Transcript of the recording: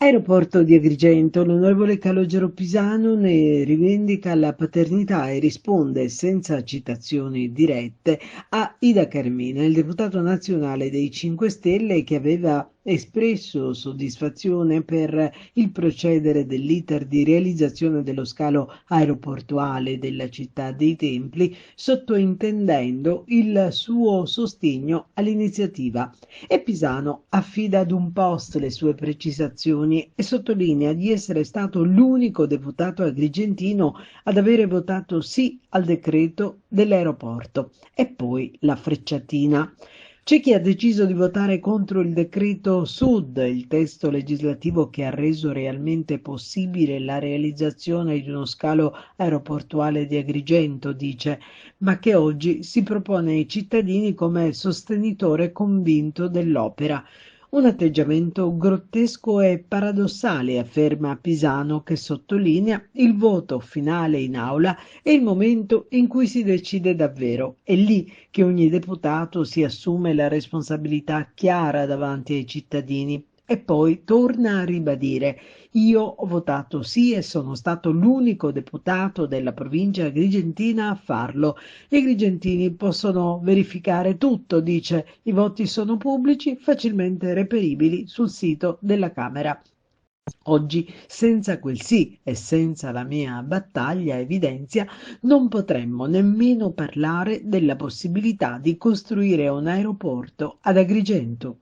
Aeroporto di Agrigento, l'onorevole Calogero Pisano ne rivendica la paternità e risponde senza citazioni dirette a Ida Carmina, il deputato nazionale dei 5 Stelle che aveva espresso soddisfazione per il procedere dell'iter di realizzazione dello scalo aeroportuale della città dei Templi, sottointendendo il suo sostegno all'iniziativa. E Pisano affida ad un post le sue precisazioni e sottolinea di essere stato l'unico deputato agrigentino ad avere votato sì al decreto dell'aeroporto. E poi la frecciatina. C'è chi ha deciso di votare contro il decreto Sud, il testo legislativo che ha reso realmente possibile la realizzazione di uno scalo aeroportuale di Agrigento, dice, ma che oggi si propone ai cittadini come sostenitore convinto dell'opera. Un atteggiamento grottesco e paradossale, afferma Pisano, che sottolinea il voto finale in aula è il momento in cui si decide davvero. È lì che ogni deputato si assume la responsabilità chiara davanti ai cittadini. E poi torna a ribadire: io ho votato sì e sono stato l'unico deputato della provincia agrigentina a farlo. Gli agrigentini possono verificare tutto, dice, i voti sono pubblici, facilmente reperibili sul sito della Camera. Oggi, senza quel sì e senza la mia battaglia, evidenzia, non potremmo nemmeno parlare della possibilità di costruire un aeroporto ad Agrigento.